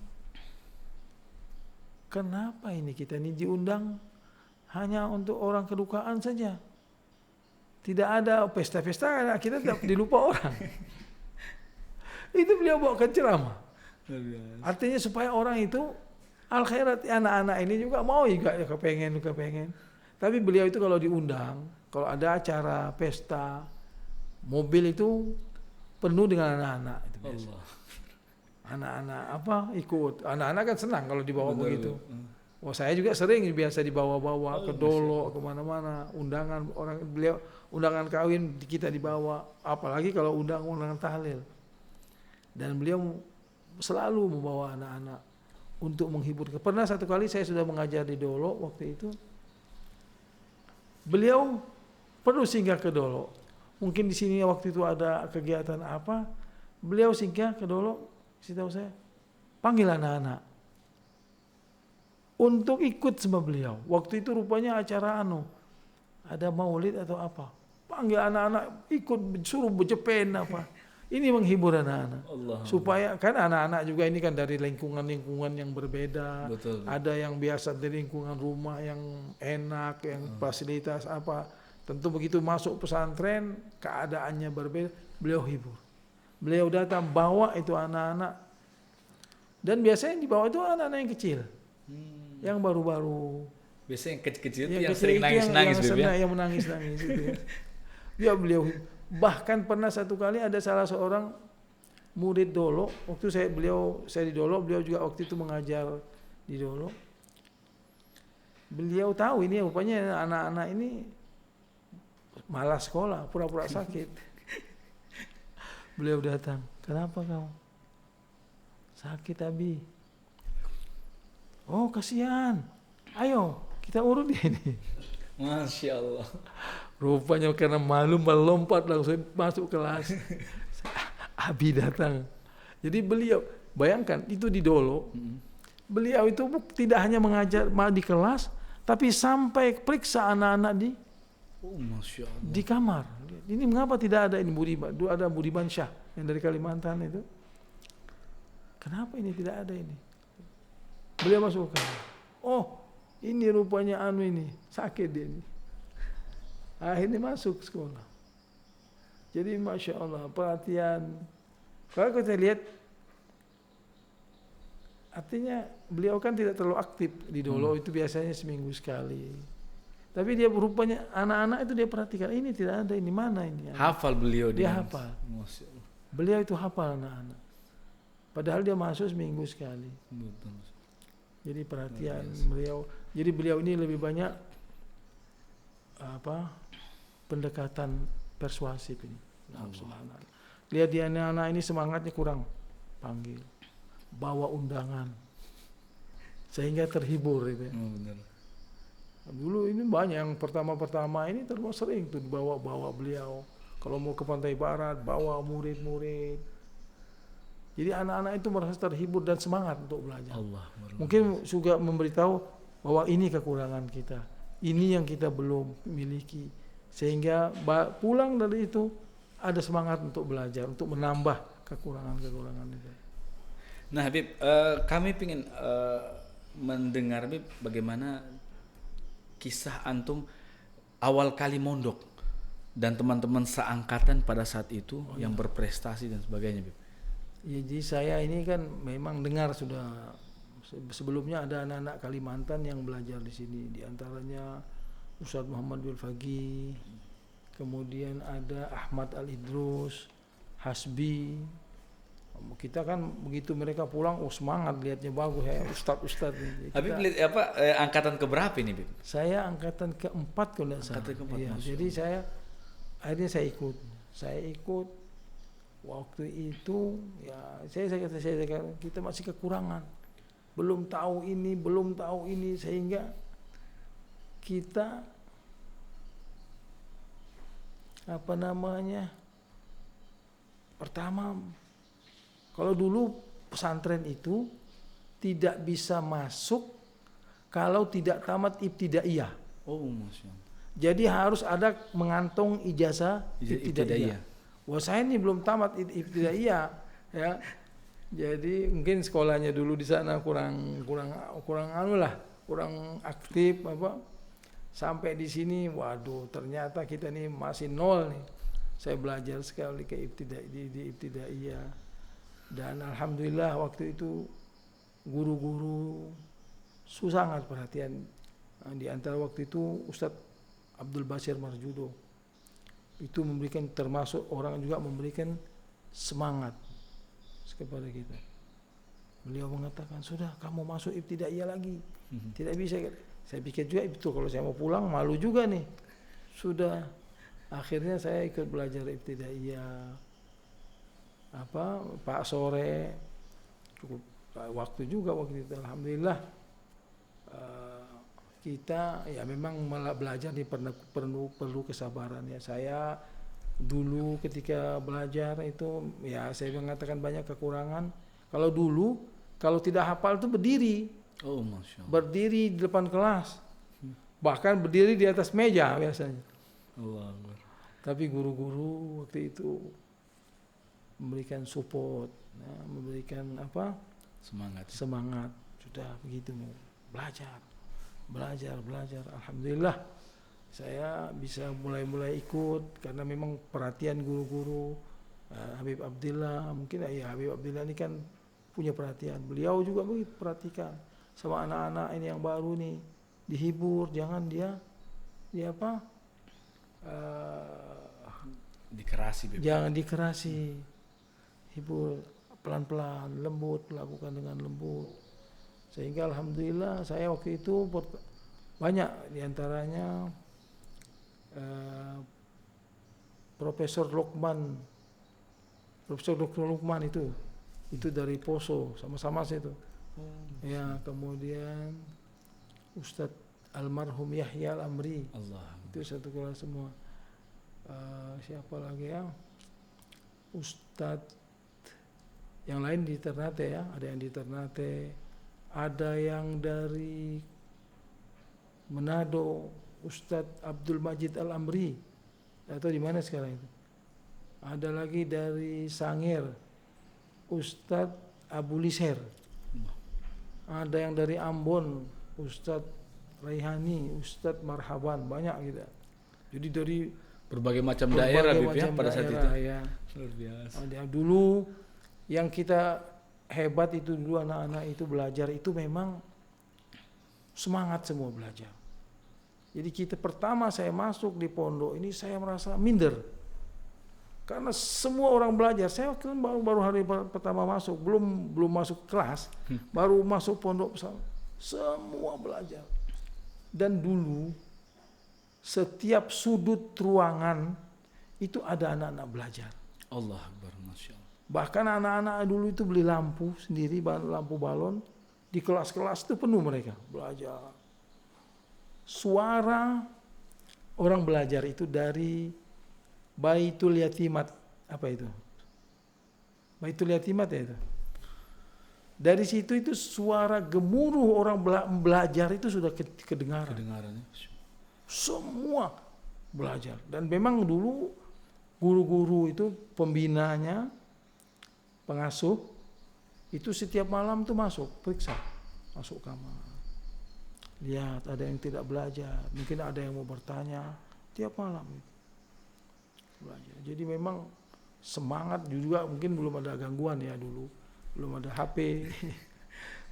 kenapa ini kita ini diundang hanya untuk orang kedukaan saja? Tidak ada pesta-pesta, kita tidak dilupa orang. Itu beliau bawakan ceramah. Artinya supaya orang itu al khairat, anak-anak ini juga mau juga ya kepengen. Tapi beliau itu kalau diundang, kalau ada acara pesta, mobil itu penuh dengan anak-anak itu biasa. Anak-anak ikut. Anak-anak kan senang kalau dibawa begitu. Wah, saya juga sering biasa dibawa-bawa ke Dolo, kemana-mana. Undangan orang beliau, undangan kawin kita dibawa. Apalagi kalau undangan tahlil. Dan beliau selalu membawa anak-anak untuk menghibur. Pernah satu kali saya sudah mengajar di Dolo waktu itu. Beliau perlu singgah ke Dolo. Mungkin di sini waktu itu ada kegiatan apa. Beliau singgah ke Dolo, kasih tahu saya, panggil anak-anak untuk ikut sama beliau. Waktu itu rupanya acara ada maulid atau apa. Panggil anak-anak ikut, suruh berjepen apa. Ini menghibur anak-anak. Supaya kan anak-anak juga ini kan dari lingkungan-lingkungan yang berbeda.
Betul.
Ada yang biasa dari lingkungan rumah yang enak, yang fasilitas apa. Tentu begitu masuk pesantren, keadaannya berbeda, beliau hibur. Beliau datang bawa itu anak-anak. Dan biasanya yang dibawa itu anak-anak yang kecil. Yang baru-baru.
Biasanya yang kecil-kecil itu
Yang
yang
kecil
sering
itu
nangis-nangis,
yang
Bib, ya?
yang menangis-nangis itu ya. Ya beliau bahkan pernah satu kali ada salah seorang murid Dolo, waktu saya di Dolo, beliau juga waktu itu mengajar di Dolo. Beliau tahu ini rupanya anak-anak ini malas sekolah, pura-pura sakit. Beliau datang, kenapa kamu? Sakit Abi. Oh kasihan, ayo kita urut ini.
Masya Allah.
Rupanya karena malu melompat langsung masuk kelas. Abi datang. Jadi beliau, bayangkan itu di Dolo. Beliau itu tidak hanya mengajar di kelas, tapi sampai periksa anak-anak
Masya Allah.
di kamar. Ini mengapa tidak ada ini Budiman? Ada Budiman Syah yang dari Kalimantan itu. Kenapa ini tidak ada ini? Beliau masuk ke kamar. Oh, ini rupanya ini sakit dia ini. Akhirnya masuk sekolah. Jadi Masya Allah perhatian. Kalau kita lihat, artinya beliau kan tidak terlalu aktif di Dolo, itu biasanya seminggu sekali. Tapi dia rupanya anak-anak itu dia perhatikan, ini tidak ada, ini mana ini.
Hafal beliau
Dia hafal.
Masya Allah.
Beliau itu hafal anak-anak. Padahal dia masuk seminggu sekali.
Betul.
Jadi perhatian beliau. Jadi beliau ini lebih banyak pendekatan persuasif ini. Lihat dia anak-anak ini semangatnya kurang, panggil, bawa undangan, sehingga terhibur itu.
Benar.
Dulu ini banyak yang pertama ini terus sering tuh dibawa beliau. Kalau mau ke Pantai Barat, bawa murid-murid. Jadi anak-anak itu merasa terhibur dan semangat untuk belajar. Mungkin juga memberitahu bahwa ini kekurangan kita, ini yang kita belum miliki. Sehingga pulang dari itu ada semangat untuk belajar, untuk menambah kekurangan-kekurangan itu.
Nah Habib, kami ingin mendengar Habib bagaimana kisah antum awal kali mondok dan teman-teman seangkatan pada saat itu yang berprestasi dan sebagainya Habib.
Ya, jadi saya ini kan memang dengar sudah sebelumnya ada anak-anak Kalimantan yang belajar di sini, di antaranya Ustadz Muhammad Wilfagi, kemudian ada Ahmad Al-Idrus, Hasbi. Kita kan begitu mereka pulang, semangat lihatnya bagus ya Ustadz.
Habib angkatan keberapa ini Habib?
Saya angkatan keempat kalau tidak salah. Ya, jadi akhirnya saya ikut. Waktu itu ya saya kita masih kekurangan. Belum tahu ini sehingga kita pertama, kalau dulu pesantren itu tidak bisa masuk kalau tidak tamat ibtidaiyah.
Oh, Masya Allah.
Jadi harus ada mengantung ijazah ibtidaiyah. Wah, saya ini belum tamat ibtidaiyah ya. Jadi mungkin sekolahnya dulu di sana kurang anu lah, kurang aktif apa. Sampai di sini, waduh, ternyata kita nih masih nol nih. Saya belajar sekali ke di ibtidaiyah. Dan alhamdulillah waktu itu guru-guru sangat perhatian. Di antara waktu itu Ustadz Abdul Basir Marjudo itu memberikan, termasuk orang juga memberikan semangat kepada kita. Beliau mengatakan, sudah kamu masuk ibtidaiyah lagi, tidak bisa. Saya pikir juga itu kalau saya mau pulang malu juga nih. Sudah, akhirnya saya ikut belajar ibtidaiyah. Pak sore cukup waktu juga waktu itu. Alhamdulillah kita ya memang malah belajar nih perlu kesabaran ya. Saya dulu ketika belajar itu ya saya mengatakan banyak kekurangan. Kalau dulu kalau tidak hafal itu berdiri.
Oh, Masya Allah.
Berdiri di depan kelas. Bahkan berdiri di atas meja biasanya.
Allah.
Tapi guru-guru waktu itu memberikan support, ya, memberikan semangat. Sudah begitu belajar. Alhamdulillah saya bisa mulai ikut karena memang perhatian guru-guru. Habib Abdillah, mungkin ya Habib Abdillah ini kan punya perhatian. Beliau juga begitu perhatikan sama anak-anak ini yang baru nih, dihibur, jangan dia
dikerasi.
Jangan dikerasi, hibur pelan-pelan, lembut, lakukan dengan lembut. Sehingga alhamdulillah saya waktu itu banyak diantaranya Profesor Dr. Lukman itu dari Poso, sama-sama saya itu. Ya, kemudian Ustadz almarhum Yahya Al-Amri.
Allah.
Itu satu kelas semua. Siapa lagi ya? Ustadz yang lain di Ternate ya, ada yang di Ternate, ada yang dari Manado, Ustadz Abdul Majid Al-Amri. Atau di mana sekarang itu? Ada lagi dari Sangir, Ustadz Abu Liser. Ada yang dari Ambon, Ustadz Raihani, Ustadz Marhaban, banyak gitu. Jadi dari
berbagai macam daerah ya pada saat itu.
Ya.
Luar biasa.
Dulu yang kita hebat itu dulu anak-anak itu belajar itu memang semangat semua belajar. Jadi kita pertama saya masuk di pondok ini saya merasa minder. Karena semua orang belajar. Saya waktu baru hari pertama masuk, belum masuk kelas, baru masuk pondok pesantren. Semua belajar. Dan dulu setiap sudut ruangan itu ada anak-anak belajar.
Allah Akbar, Masya Allah.
Bahkan anak-anak dulu itu beli lampu sendiri, lampu balon. Di kelas-kelas itu penuh mereka belajar. Suara orang belajar itu dari Baitul Yatimat. Apa itu? Baitul Yatimat ya itu. Dari situ itu suara gemuruh orang belajar itu sudah kedengaran. Semua belajar. Dan memang dulu guru-guru itu pembinanya, pengasuh, itu setiap malam tuh periksa, masuk kamar. Lihat ada yang tidak belajar, mungkin ada yang mau bertanya, tiap malam itu belajar. Jadi memang semangat juga, mungkin belum ada gangguan ya dulu, belum ada HP,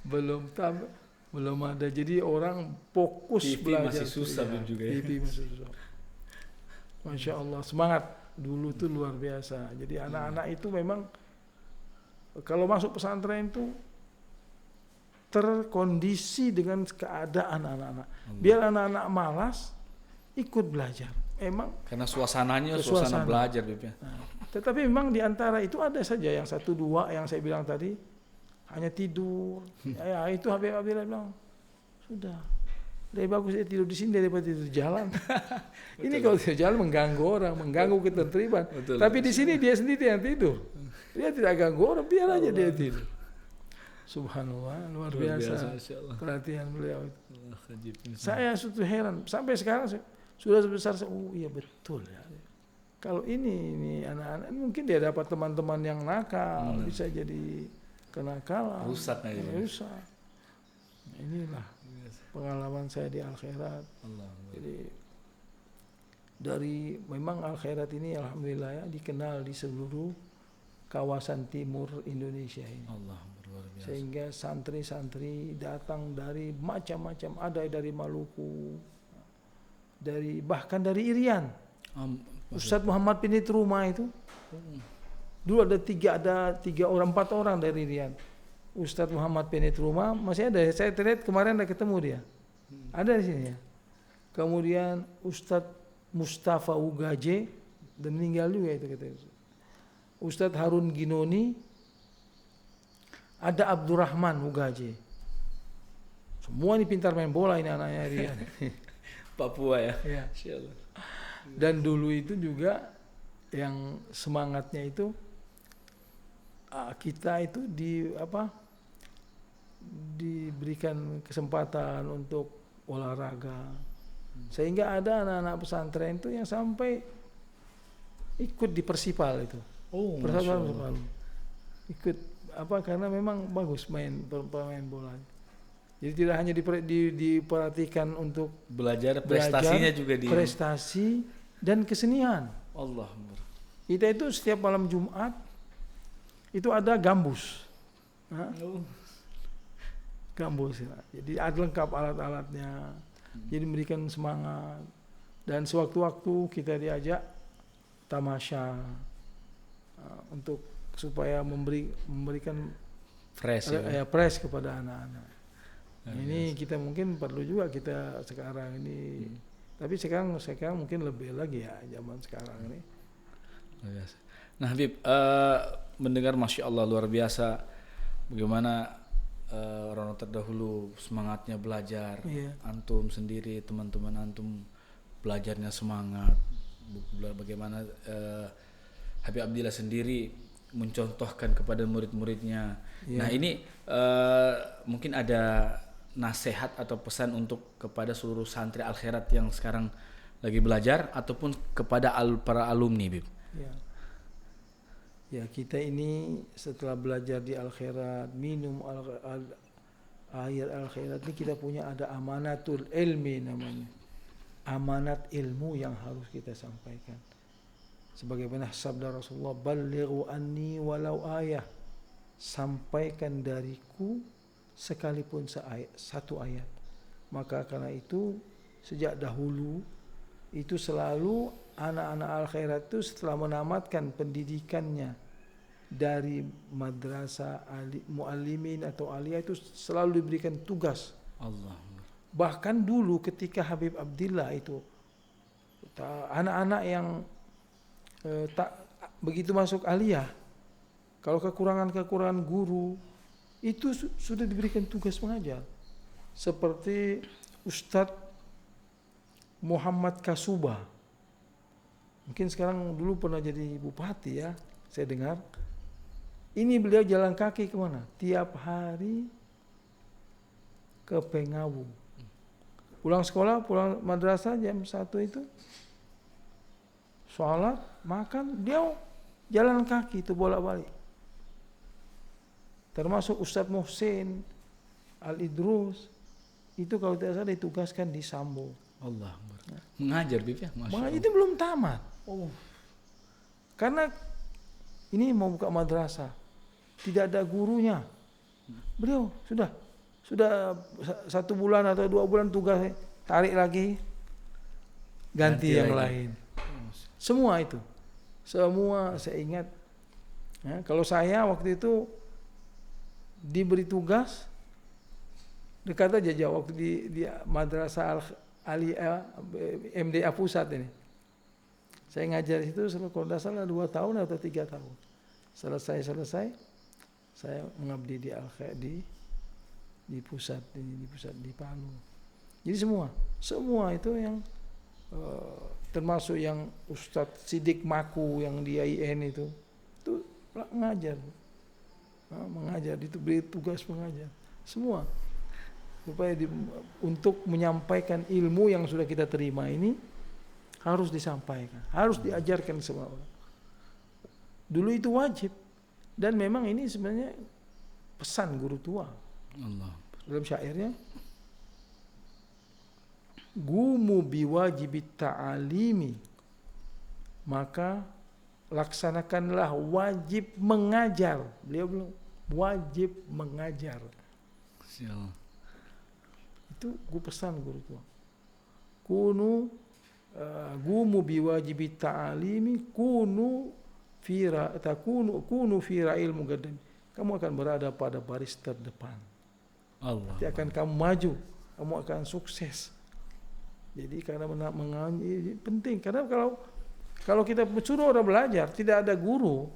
belum ada, jadi orang fokus
TV
belajar.
masih susah
ya,
juga ya.
TV masih susah. Masya Allah, semangat dulu tuh luar biasa. Jadi anak-anak itu memang kalau masuk pesantren itu terkondisi dengan keadaan anak-anak. Biar anak-anak malas ikut belajar. Emang
karena suasana belajar, Bib.
Nah, tetapi memang di antara itu ada saja yang satu dua yang saya bilang tadi hanya tidur. Ya itu Habib Abdillah bilang, sudah lebih bagus dia tidur di sini daripada tidur di jalan. Ini kalau tidur di jalan mengganggu orang, mengganggu ketertiban. Tapi di sini dia sendiri yang tidur. Dia tidak ganggu orang, biar aja dia tidur. Subhanallah, luar biasa perhatian beliau itu. Saya sudah heran sampai sekarang sudah sebesar iya betul ya. Kalau ini anak-anak mungkin dia dapat teman-teman yang nakal, bisa jadi kenakalan,
Rusak aja.
rusak. Nah, inilah pengalaman saya di Al-Khairat.
Allah.
Jadi dari memang Al-Khairat ini alhamdulillah ya dikenal di seluruh kawasan timur Indonesia ini.
Allah luar biasa.
Sehingga santri-santri datang dari macam-macam, ada dari Maluku, bahkan dari Irian. Ustadz Muhammad Pinit Rumah itu dulu ada 4 orang dari Irian. Ustadz Muhammad Pinit Rumah masih ada. Saya terlihat kemarin ada ketemu dia. Ada di sini ya. Kemudian Ustadz Mustafa Ugaje dan meninggal juga itu katanya. Ustadz Harun Ginoni, ada Abdurrahman Ugaje. Semua ini pintar main bola ini anaknya Irian.
Papua ya.
Ya.
Insyaallah.
Dan dulu itu juga yang semangatnya itu kita itu diberikan kesempatan untuk olahraga, sehingga ada anak-anak pesantren itu yang sampai ikut di Persipal itu. Persipal ikut karena memang bagus pemain bola. Jadi tidak hanya diperhatikan untuk
Belajar prestasinya juga
prestasi dan kesenian.
Allah.
Kita itu setiap malam Jumat itu ada gambus. Gambus ya. Jadi ada lengkap alat-alatnya. Jadi memberikan semangat. Dan sewaktu-waktu kita diajak tamasya untuk supaya memberikan
Fresh ya.
press kepada anak-anak. Ini kita mungkin perlu juga kita sekarang ini. Tapi sekarang mungkin lebih lagi ya zaman sekarang ini.
Nah Habib, mendengar Masya Allah luar biasa bagaimana orang terdahulu semangatnya belajar. Antum sendiri, teman-teman antum belajarnya semangat. Bagaimana Habib Abdillah sendiri mencontohkan kepada murid-muridnya. Nah ini mungkin ada nasihat atau pesan untuk kepada seluruh santri Al-Khairat yang sekarang lagi belajar ataupun kepada para alumni, Bib.
Ya kita ini setelah belajar di Al-Khairat, minum air Al-Khairat ini kita punya ada amanatul ilmi namanya. Amanat ilmu yang harus kita sampaikan. Sebagaimana sabda Rasulullah, "Ballighu anni walau ayah." Sampaikan dariku sekalipun satu ayat. Maka karena itu sejak dahulu itu selalu anak-anak Al-Khairat itu setelah menamatkan pendidikannya dari madrasah muallimin atau aliyah itu selalu diberikan tugas.
Allah.
Bahkan dulu ketika Habib Abdillah itu anak-anak yang tak begitu masuk aliyah, kalau kekurangan guru itu sudah diberikan tugas mengajar. Seperti Ustadz Muhammad Kasuba. Mungkin sekarang dulu pernah jadi bupati ya, saya dengar. Ini beliau jalan kaki kemana? Tiap hari ke Pengawu. Pulang sekolah, pulang madrasah jam 1 itu. Sholat, makan, dia jalan kaki itu bolak-balik. Termasuk Ustadz Muhsin Al-Idrus itu kalau tidak salah ditugaskan di Sambo.
Allah. Mengajar Bib ya, Masya Allah.
Itu belum tamat. Karena ini mau buka madrasah, tidak ada gurunya. Beliau sudah 1 bulan atau 2 bulan tugas, tarik lagi, ganti yang lain. Semua itu, semua saya ingat. Ya, kalau saya waktu itu diberi tugas dekat aja jauh waktu di madrasah MDA pusat ini. Saya ngajar itu kalau tidak salah 2 tahun atau 3 tahun. Selesai saya mengabdi di pusat di Palu. Jadi semua itu yang termasuk yang Ustadz Sidik Maku yang di IAIN itu mengajar itu beri tugas mengajar semua supaya untuk menyampaikan ilmu yang sudah kita terima ini harus disampaikan, harus diajarkan semua orang. Dulu itu wajib dan memang ini sebenarnya pesan guru tua
Allah.
dalam syairnya, gumu biwajibit ta'alimi, maka laksanakanlah wajib mengajar. Beliau bilang wajib mengajar.
Sial.
Itu gue pesan guru tua. Gumu biwajibit ta'alimi kunu fi ra'il mugaddam. Kamu akan berada pada baris terdepan.
Allah.
Nanti akan kamu maju, kamu akan sukses. Jadi karena mengaji penting, karena kalau kita suruh orang belajar, tidak ada guru,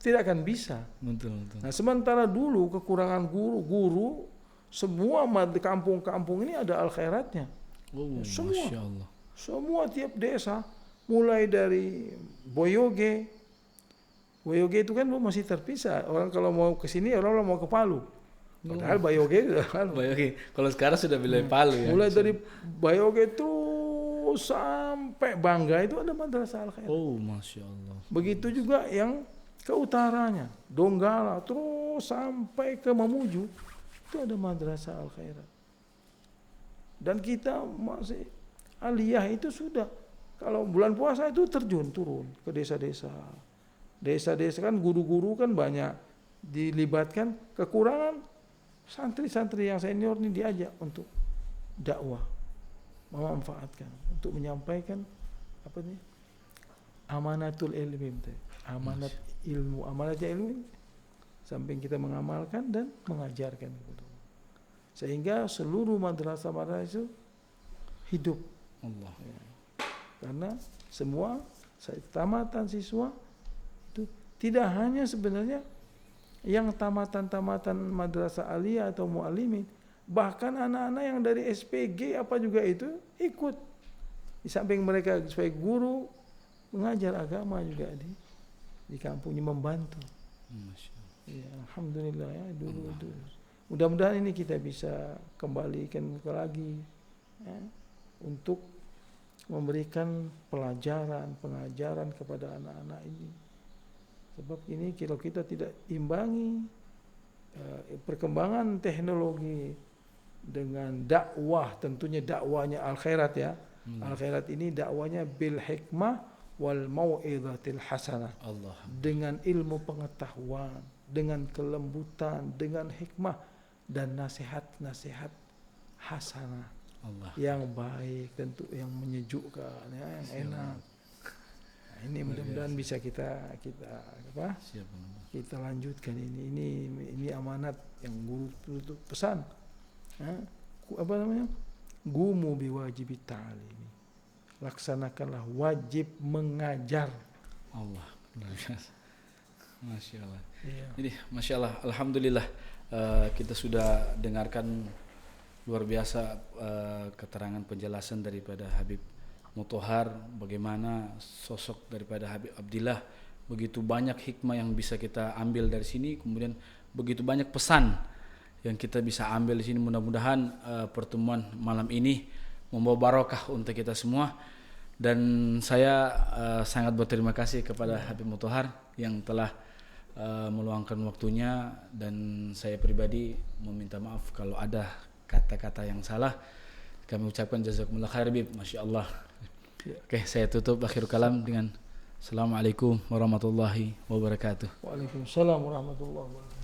tidak akan bisa.
Betul.
Nah, sementara dulu kekurangan guru, semua kampung-kampung ini ada al-khairatnya.
Oh,
Semua.
Masya Allah.
Semua tiap desa, mulai dari Boyoge itu kan masih terpisah. Orang kalau mau ke sini, orang mau ke Palu. Padahal Boyoge sudah Palu.
Oke. Kalau sekarang sudah wilayah Palu ya.
Mulai dari Boyoge terus sampai Bangga itu ada madrasah al-khairat.
Oh, Masya Allah.
Begitu juga yang ke utaranya, Donggala terus sampai ke Mamuju itu ada madrasah al-khairat. Dan kita masih aliyah itu sudah, kalau bulan puasa itu turun ke desa-desa. Desa-desa kan guru-guru kan banyak dilibatkan, kekurangan santri-santri yang senior ini diajak untuk dakwah, memanfaatkan untuk menyampaikan apa nih? Amanatul ilmi, amanat ilmu, amanatnya ilmu samping kita mengamalkan dan mengajarkan, sehingga seluruh madrasah itu hidup.
Allah.
Ya. Karena semua tamatan siswa itu tidak hanya sebenarnya yang tamatan madrasah aliyah atau muallimin, bahkan anak-anak yang dari SPG apa juga itu ikut. Di samping mereka sebagai guru mengajar agama juga di kampungnya, membantu. Ya, alhamdulillah ya, dulu. Mudah-mudahan ini kita bisa kembalikan lagi ya, untuk memberikan pengajaran kepada anak-anak ini. Sebab ini kalau kita tidak imbangi perkembangan teknologi dengan dakwah, tentunya dakwanya al-khairat ya. Al-khairat ini dakwanya bil hikmah wal mau'izatil hasanah.
Allah.
Dengan ilmu pengetahuan, dengan kelembutan, dengan hikmah dan nasihat-nasihat hasanah.
Allah.
Yang baik, tentu yang menyejukkan, ya, yang enak. Nah, ini mudah-mudahan bisa kita lanjutkan ini amanat yang guru itu pesan. Gumu biwajibit ta'alimi. Laksanakanlah wajib mengajar.
Allah. Masya Allah.
Ya.
Jadi Masya Allah, alhamdulillah kita sudah dengarkan luar biasa keterangan penjelasan daripada Habib Mutahar, bagaimana sosok daripada Habib Abdillah, begitu banyak hikmah yang bisa kita ambil dari sini, kemudian begitu banyak pesan yang kita bisa ambil di sini. Mudah-mudahan pertemuan malam ini membawa barokah untuk kita semua, dan saya sangat berterima kasih kepada Habib Mutahar yang telah meluangkan waktunya, dan saya pribadi meminta maaf kalau ada kata-kata yang salah. Kami ucapkan jazakumullah khair Bib, Masya Allah. Oke, saya tutup akhir kalam dengan Assalamualaikum warahmatullahi wabarakatuh.
Waalaikumsalam warahmatullahi wabarakatuh.